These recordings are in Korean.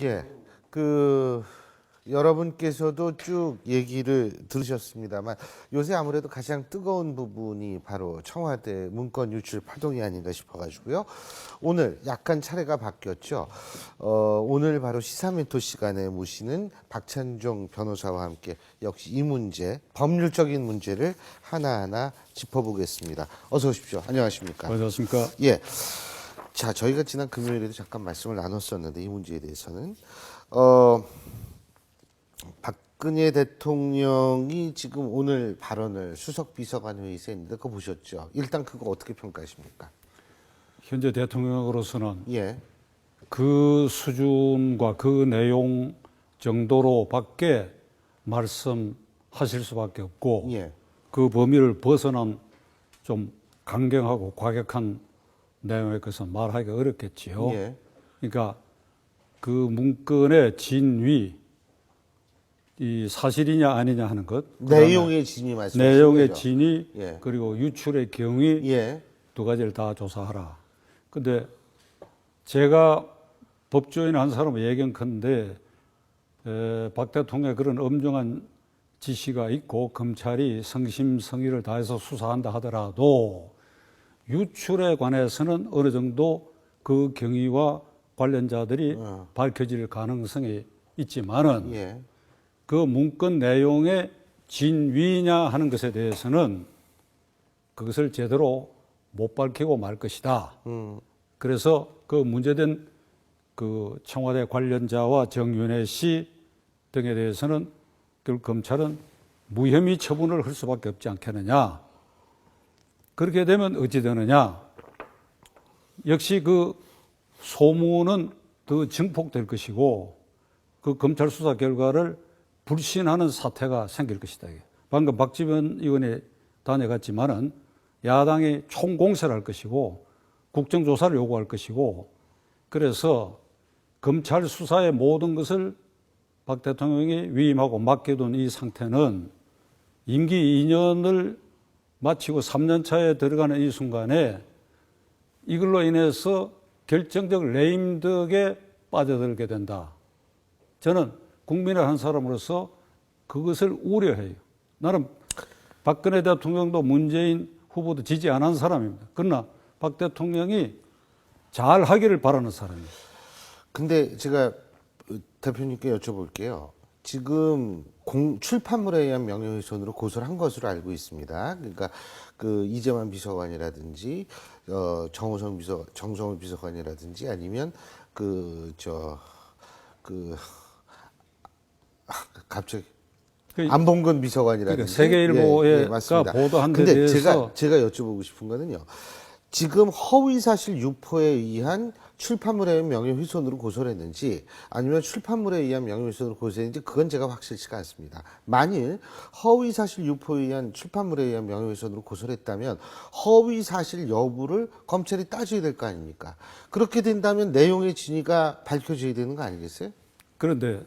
예, 여러분께서도 쭉 얘기를 들으셨습니다만 요새 아무래도 가장 뜨거운 부분이 바로 청와대 문건 유출 파동이 아닌가 싶어가지고요. 오늘 약간 차례가 바뀌었죠. 오늘 바로 시사멘토 시간에 모시는 박찬종 변호사와 함께 역시 이 문제, 법률적인 문제를 하나하나 짚어보겠습니다. 어서 오십시오. 안녕하십니까? 안녕하십니까? 예. 자, 저희가 지난 금요일에도 잠깐 말씀을 나눴었는데 이 문제에 대해서는 박근혜 대통령이 지금 오늘 발언을 수석 비서관 회의에서 했는데 그거 보셨죠? 일단 그거 어떻게 평가하십니까? 현재 대통령으로서는 예. 그 수준과 그 내용 정도로밖에 말씀하실 수밖에 없고 예. 그 범위를 벗어난 좀 강경하고 과격한 내용에 대해서 말하기가 어렵겠지요. 예. 그러니까 그 문건의 진위, 이 사실이냐 아니냐 하는 것, 내용의 진위 말씀하시는 내용의 거죠? 진위, 예. 그리고 유출의 경위 예. 두 가지를 다 조사하라. 근데 제가 법조인 한 사람은 예견컨대 박 대통령의 그런 엄중한 지시가 있고 검찰이 성심성의를 다해서 수사한다 하더라도 유출에 관해서는 어느 정도 그 경위와 관련자들이 밝혀질 가능성이 있지만은 예. 그 문건 내용의 진위냐 하는 것에 대해서는 그것을 제대로 못 밝히고 말 것이다. 그래서 그 문제된 그 청와대 관련자와 정윤회 씨 등에 대해서는 결국 검찰은 무혐의 처분을 할 수밖에 없지 않겠느냐. 그렇게 되면 어찌 되느냐. 역시 그 소문은 더 증폭될 것이고 그 검찰 수사 결과를 불신하는 사태가 생길 것이다. 방금 박지원 의원이 다녀갔지만은 야당이 총공세를 할 것이고 국정조사를 요구할 것이고 그래서 검찰 수사의 모든 것을 박 대통령이 위임하고 맡겨둔 이 상태는 임기 2년을 마치고 3년 차에 들어가는 이 순간에 이걸로 인해서 결정적 레임덕에 빠져들게 된다. 저는 국민의 한 사람으로서 그것을 우려해요. 나는 박근혜 대통령도 문재인 후보도 지지 안 한 사람입니다. 그러나 박 대통령이 잘 하기를 바라는 사람이에요. 근데 제가 대표님께 여쭤볼게요. 지금 출판물에 의한 명예훼손으로 고소를 한 것으로 알고 있습니다. 그러니까 그 이재만 비서관이라든지 정성호 비서관이라든지 아니면 갑자기 안봉근 비서관이라든지 그러니까 세계일보가 보도한 데 근데 대해서 제가 여쭤보고 싶은 거는요. 지금 허위사실 유포에 의한 출판물에 의한 명예훼손으로 고소를 했는지 아니면 출판물에 의한 명예훼손으로 고소했는지 그건 제가 확실치가 않습니다. 만일 허위사실 유포에 의한 출판물에 의한 명예훼손으로 고소를 했다면 허위사실 여부를 검찰이 따져야 될 거 아닙니까? 그렇게 된다면 내용의 진위가 밝혀져야 되는 거 아니겠어요? 그런데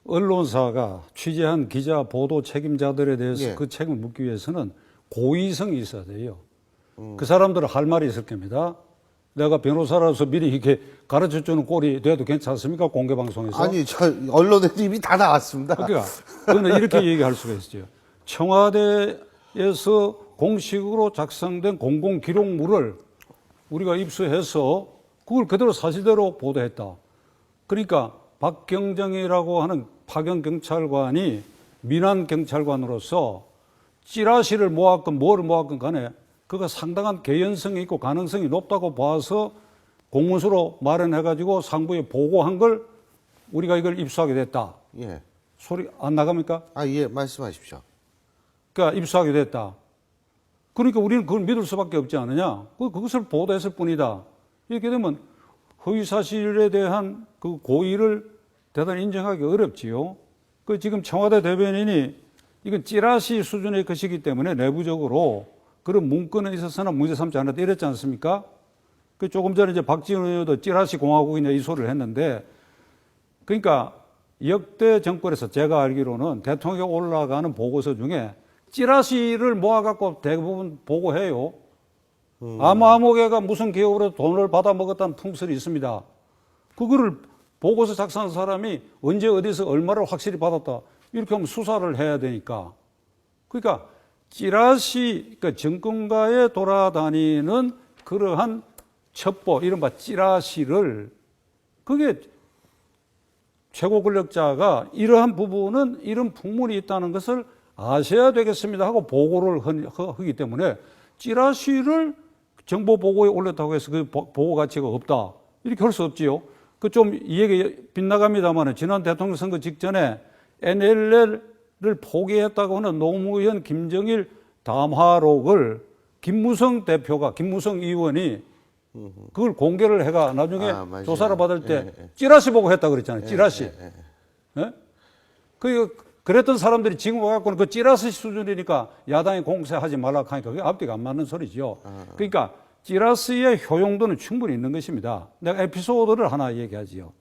언론사가 취재한 기자 보도 책임자들에 대해서 예. 그 책임을 묻기 위해서는 고의성이 있어야 돼요. 그 사람들은 할 말이 있을 겁니다. 내가 변호사라서 미리 이렇게 가르쳐주는 꼴이 돼도 괜찮습니까? 공개방송에서. 아니, 언론에 이미 다 나왔습니다. 그러니까 그거는 이렇게 얘기할 수가 있어요. 청와대에서 공식으로 작성된 공공기록물을 우리가 입수해서 그걸 그대로 사실대로 보도했다. 그러니까 박경정이라고 하는 파견경찰관이 민환경찰관으로서 찌라시를 모았건 뭐를 모았건 간에 그가 상당한 개연성이 있고 가능성이 높다고 봐서 공문서로 마련해가지고 상부에 보고한 걸 우리가 이걸 입수하게 됐다. 예. 소리 안 나갑니까? 예, 말씀하십시오. 그러니까 입수하게 됐다. 그러니까 우리는 그걸 믿을 수밖에 없지 않느냐. 그것을 보도했을 뿐이다. 이렇게 되면 허위사실에 대한 그 고의를 대단히 인정하기 어렵지요. 그 지금 청와대 대변인이 이건 찌라시 수준의 것이기 때문에 내부적으로 그런 문건에 있어서는 문제 삼지 않았다 이랬지 않습니까? 그 조금 전에 이제 박지원 의원도 찌라시 공화국이냐 이 소리를 했는데 그러니까 역대 정권에서 제가 알기로는 대통령에 올라가는 보고서 중에 찌라시를 모아갖고 대부분 보고해요. 아무개가 무슨 기업으로 돈을 받아 먹었다는 풍설이 있습니다. 그거를 보고서 작성한 사람이 언제 어디서 얼마를 확실히 받았다. 이렇게 하면 수사를 해야 되니까. 그러니까 찌라시, 그러니까 정권가에 돌아다니는 그러한 첩보, 이른바 찌라시를 그게 최고 권력자가 이러한 부분은 이런 풍문이 있다는 것을 아셔야 되겠습니다 하고 보고를 하기 때문에 찌라시를 정보 보고에 올렸다고 해서 그 보고 가치가 없다. 이렇게 할 수 없지요. 그 좀 이 얘기 빗나갑니다만 지난 대통령 선거 직전에 NLL을 포기했다고 하는 노무현 김정일 담화록을 김무성 대표가, 김무성 의원이 그걸 공개를 해가 나중에 조사를 받을 때 찌라시 보고 했다 그랬잖아요. 찌라시. 예? 그랬던 사람들이 지금 와갖고는 그 찌라시 수준이니까 야당이 공세하지 말라 하니까 그게 앞뒤가 안 맞는 소리죠. 그러니까 찌라시의 효용도는 충분히 있는 것입니다. 내가 에피소드를 하나 얘기하지요.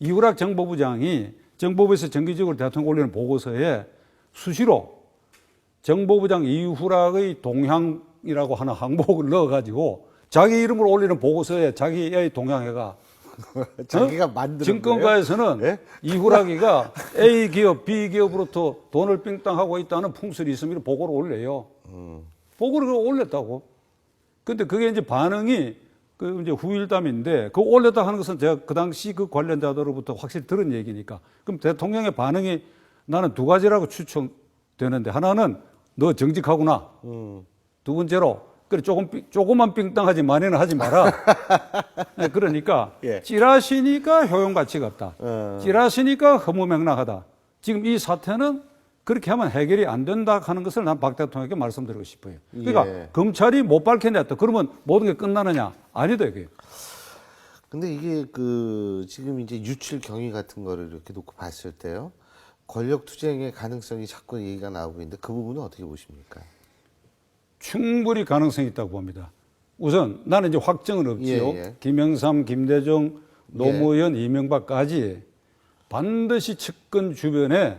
이후락 정보부장이 정보부에서 정기적으로 대통령 올리는 보고서에 수시로 정보부장 이후락의 동향이라고 하는 항목을 넣어가지고 자기 이름으로 올리는 보고서에 자기의 동향회가 자기가 만드는 증권가에서는 거예요? 이후락이가 A 기업, B 기업으로부터 돈을 삥땅하고 있다는 풍설이 있으면 보고를 올려요. 보고를 올렸다고. 근데 그게 이제 반응이 그 이제 후일담인데 그 올렸다 하는 것은 제가 그 당시 그 관련자들로부터 확실히 들은 얘기니까. 그럼 대통령의 반응이 나는 두 가지라고 추측되는데 하나는 너 정직하구나. 두 번째로 그래 조금만 삥땅하지 많이는 하지 마라. 네, 그러니까 예. 찌라시니까 효용 가치가 없다. 찌라시니까 허무맹랑하다. 지금 이 사태는 그렇게 하면 해결이 안 된다 하는 것을 난 박 대통령에게 말씀드리고 싶어요. 그러니까 예. 검찰이 못 밝혀냈다. 그러면 모든 게 끝나느냐? 아니다 이게. 근데 이게 그 지금 이제 유출 경위 같은 거를 이렇게 놓고 봤을 때요. 권력 투쟁의 가능성이 자꾸 얘기가 나오고 있는데 그 부분은 어떻게 보십니까? 충분히 가능성이 있다고 봅니다. 우선 나는 이제 확정은 없지요. 예. 김영삼, 김대중, 노무현, 이명박까지 반드시 측근 주변에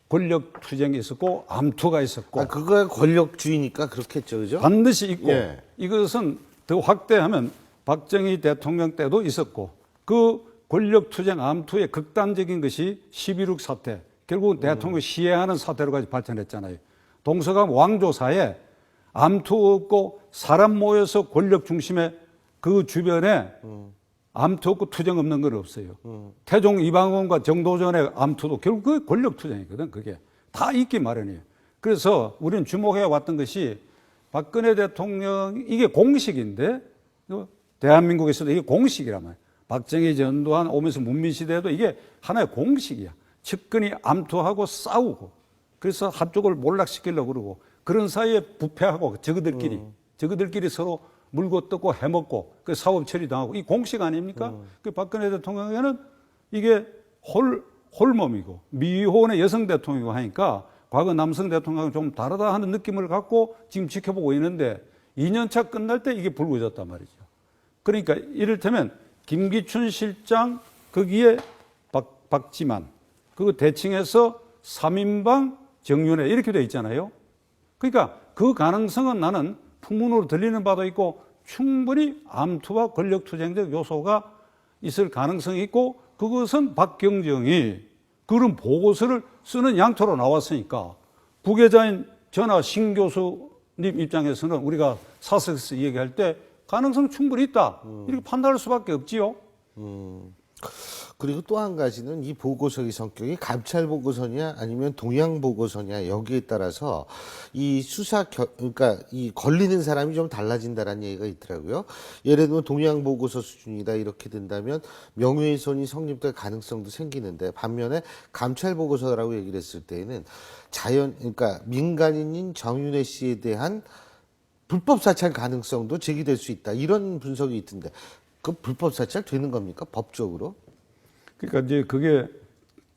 권력 투쟁이 있었고 암투가 있었고 그거야 권력주의니까 그렇겠죠, 그죠? 반드시 있고 예. 이것은 더 확대하면 박정희 대통령 때도 있었고 그 권력 투쟁 암투의 극단적인 것이 11.6 사태 결국 대통령 시해하는 사태로까지 발전했잖아요. 동서강 왕조사에 암투 없고 사람 모여서 권력 중심의 그 주변에 암투 없고 투쟁 없는 건 없어요. 태종 이방원과 정도전의 암투도 결국 그 권력 투쟁이거든. 그게 다 있기 마련이에요. 그래서 우리는 주목해 왔던 것이 박근혜 대통령 이게 공식인데 대한민국에서도 이게 공식이란 말이에요. 박정희 전두환 오면서 문민시대도 이게 하나의 공식이야. 측근이 암투하고 싸우고 그래서 한쪽을 몰락시키려고 그러고 그런 사이에 부패하고 저그들끼리 서로 물고 뜯고 해먹고 그 사업 처리당하고 이 공식 아닙니까? 그 박근혜 대통령에는 이게 홀몸이고 미혼의 여성 대통령이고 하니까 과거 남성 대통령하고 좀 다르다 하는 느낌을 갖고 지금 지켜보고 있는데 2년차 끝날 때 이게 불거졌단 말이죠. 그러니까 이를테면 김기춘 실장 거기에 박지만 그 대칭해서 3인방 정윤회 이렇게 돼 있잖아요. 그러니까 그 가능성은 나는 풍문으로 들리는 바도 있고 충분히 암투와 권력투쟁적 요소가 있을 가능성이 있고 그것은 박경정이 그런 보고서를 쓰는 양토로 나왔으니까 부계자인 저나 신 교수님 입장에서는 우리가 사석에서 얘기할 때 가능성 충분히 있다 이렇게 판단할 수밖에 없지요. 그리고 또 한 가지는 이 보고서의 성격이 감찰 보고서냐 아니면 동향 보고서냐 여기에 따라서 이 그러니까 이 걸리는 사람이 좀 달라진다라는 얘기가 있더라고요. 예를 들면 동향 보고서 수준이다 이렇게 된다면 명예훼손이 성립될 가능성도 생기는데 반면에 감찰 보고서라고 얘기를 했을 때에는 그러니까 민간인인 정윤회 씨에 대한 불법 사찰 가능성도 제기될 수 있다 이런 분석이 있던데 그 불법 사찰 되는 겁니까 법적으로? 그러니까 이제 그게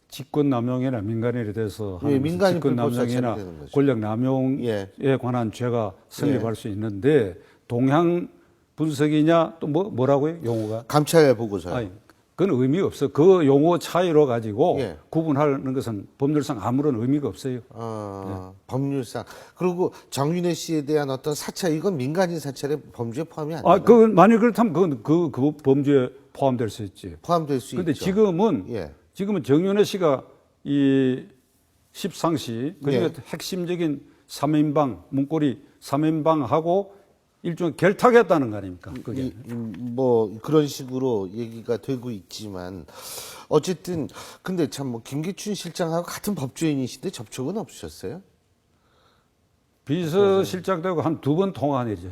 직권 남용이나 민간인에 대해서 하는 민간인 직권 불법 사찰이 남용이나 되는 거죠. 권력 남용에 관한 죄가 성립할 수 있는데 동향 분석이냐 또 뭐라고요 용어가? 감찰 보고서요. 아니, 그건 의미가 없어. 그 용어 차이로 가지고 예. 구분하는 것은 법률상 아무런 의미가 없어요. 법률상. 그리고 정윤회 씨에 대한 어떤 사찰, 이건 민간인 사찰의 범죄에 포함이 안 아, 되나요? 그 만약 그렇다면 그 범죄에 포함될 수 있지. 포함될 수 근데 있죠. 지금은 정윤회 씨가 이 십상시 그중에 예. 핵심적인 3인방 문고리 3인방하고 일종의 결탁했다는 거 아닙니까? 그게. 뭐 그런 식으로 얘기가 되고 있지만 어쨌든 근데 참 뭐 김기춘 실장하고 같은 법조인이신데 접촉은 없으셨어요? 비서실장 되고 한 2번 통화한 일이죠.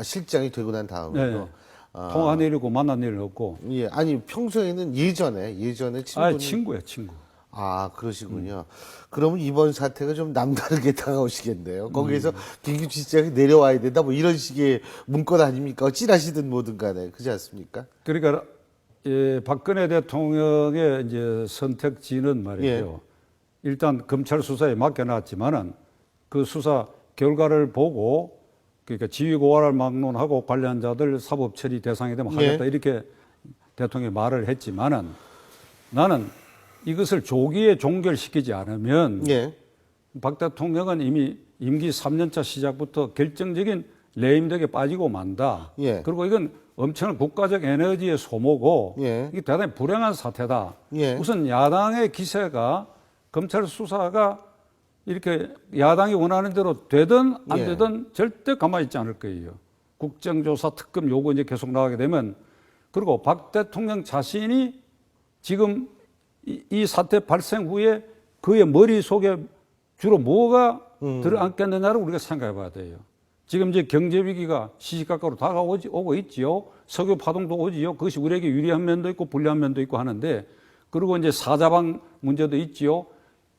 실장이 되고 난 다음에도. 네. 통화한 일이고 만난 일은 없고. 예, 아니 평소에는 예전에 친분이 친구야, 친구. 그러시군요. 그러면 이번 사태가 좀 남다르게 다가오시겠네요. 거기에서 김기춘 실장이 내려와야 된다, 뭐 이런 식의 문건 아닙니까? 어찌하시든 뭐든 간에 그렇지 않습니까? 그러니까 박근혜 대통령의 이제 선택지는 말이죠. 일단 검찰 수사에 맡겨놨지만은 그 수사 결과를 보고 그러니까 지휘 고발을 막론하고 관련자들 사법 처리 대상이 되면 하겠다 이렇게 대통령이 말을 했지만은 나는 이것을 조기에 종결시키지 않으면 박 대통령은 이미 임기 3년차 시작부터 결정적인 레임덕에 빠지고 만다. 그리고 이건 엄청난 국가적 에너지의 소모고 이게 대단히 불행한 사태다. 우선 야당의 기세가 검찰 수사가 이렇게 야당이 원하는 대로 되든 안 되든 절대 가만히 있지 않을 거예요. 국정조사 특검 요구 이제 계속 나가게 되면 그리고 박 대통령 자신이 지금 이 사태 발생 후에 그의 머릿속에 주로 뭐가 들어앉겠느냐를 우리가 생각해 봐야 돼요. 지금 이제 경제 위기가 시시각각으로 다가오고 있지요. 석유 파동도 오지요. 그것이 우리에게 유리한 면도 있고 불리한 면도 있고 하는데 그리고 이제 사자방 문제도 있지요.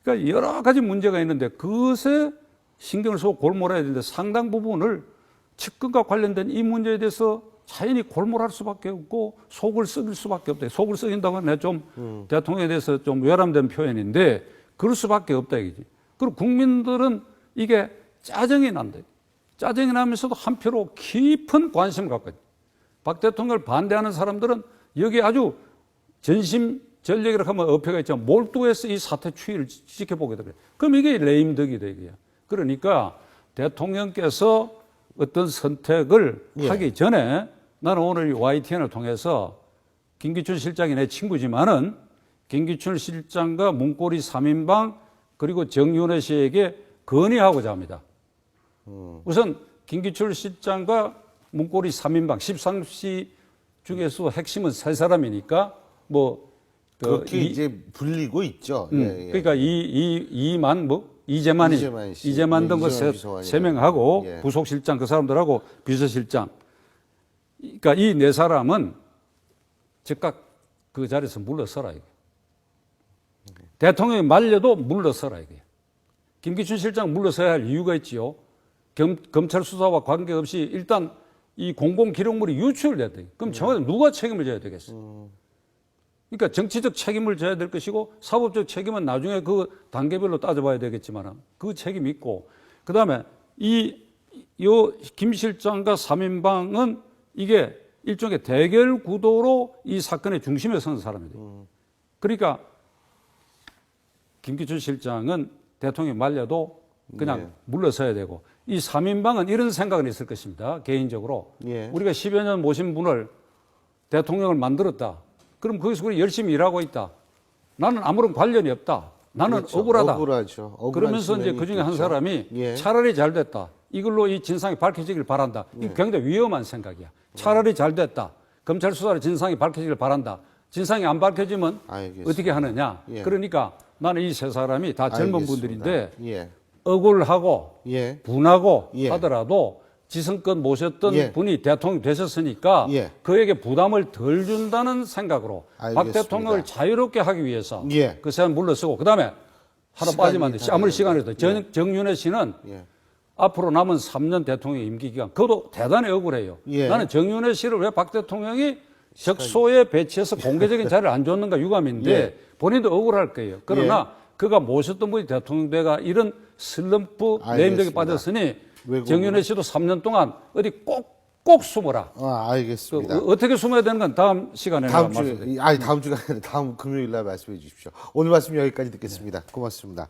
그러니까 여러 가지 문제가 있는데 그것에 신경을 쓰고 골몰아야 되는데 상당 부분을 측근과 관련된 이 문제에 대해서 자연히 골몰할 수밖에 없고 속을 썩일 수밖에 없다. 속을 썩인다고 하면 좀 대통령에 대해서 좀 외람된 표현인데 그럴 수밖에 없다 이거지. 그리고 국민들은 이게 짜증이 난다. 짜증이 나면서도 한표로 깊은 관심을 갖고 있다. 박 대통령을 반대하는 사람들은 여기 아주 전심전력이라고 하면 어폐가 있지만 몰두해서 이 사태 추이를 지켜보게 되거든요. 그럼 이게 레임덕이 되고요. 그러니까 대통령께서 어떤 선택을 하기 전에 나는 오늘 이 YTN을 통해서 김기춘 실장이 내 친구지만은 김기춘 실장과 문고리 3인방 그리고 정윤회 씨에게 건의하고자 합니다. 우선 김기춘 실장과 문고리 3인방 13시 중에서 핵심은 3사람이니까 뭐 그렇게 이제 불리고 있죠. 그러니까 이재만 등거 3명하고 부속실장 그 사람들하고 비서실장. 그러니까 이 4사람은 즉각 그 자리에서 물러서라 이게. 대통령이 말려도 물러서라 이게. 김기춘 실장 물러서야 할 이유가 있지요. 검찰 수사와 관계없이 일단 이 공공기록물이 유출됐다. 그럼 청와대 누가 책임을 져야 되겠어? 그러니까 정치적 책임을 져야 될 것이고 사법적 책임은 나중에 그 단계별로 따져봐야 되겠지만 그 책임이 있고 그다음에 김 실장과 3인방은 이게 일종의 대결 구도로 이 사건의 중심에 선 사람이에요. 그러니까 김기춘 실장은 대통령이 말려도 그냥 물러서야 되고 이 3인방은 이런 생각은 있을 것입니다. 개인적으로. 우리가 10여 년 모신 분을 대통령을 만들었다. 그럼 거기서 우리 열심히 일하고 있다. 나는 아무런 관련이 없다. 나는 억울하다. 억울하죠. 그러면서 이제 그중에 한 사람이 차라리 잘 됐다. 이걸로 이 진상이 밝혀지길 바란다. 이게 굉장히 위험한 생각이야. 차라리 잘 됐다. 검찰 수사로 진상이 밝혀지길 바란다. 진상이 안 밝혀지면 어떻게 하느냐. 그러니까 나는 이 3사람이 다 젊은 분들인데 억울하고 분하고 하더라도 지성껏 모셨던 분이 대통령 되셨으니까 그에게 부담을 덜 준다는 생각으로 박 대통령을 자유롭게 하기 위해서 그 사람 물러서고 그다음에 하나 빠지면 안 돼. 아무리 시간이 돼. 정윤회 씨는 앞으로 남은 3년 대통령 임기 기간 그것도 대단히 억울해요. 나는 정윤회 씨를 왜 박 대통령이 적소에 배치해서 공개적인 자리를 안 줬는가 유감인데 본인도 억울할 거예요. 그러나 그가 모셨던 분이 대통령 돼가 이런 슬럼프 내임덕에 빠졌으니 정윤회 씨도 3년 동안 어디 꼭 꼭 숨어라. 알겠습니다. 어떻게 숨어야 되는 건 다음 시간에 다음 말씀드릴게요. 주에, 아니 다음 주가 아니라 다음 금요일 날 말씀해 주십시오. 오늘 말씀 여기까지 듣겠습니다. 고맙습니다.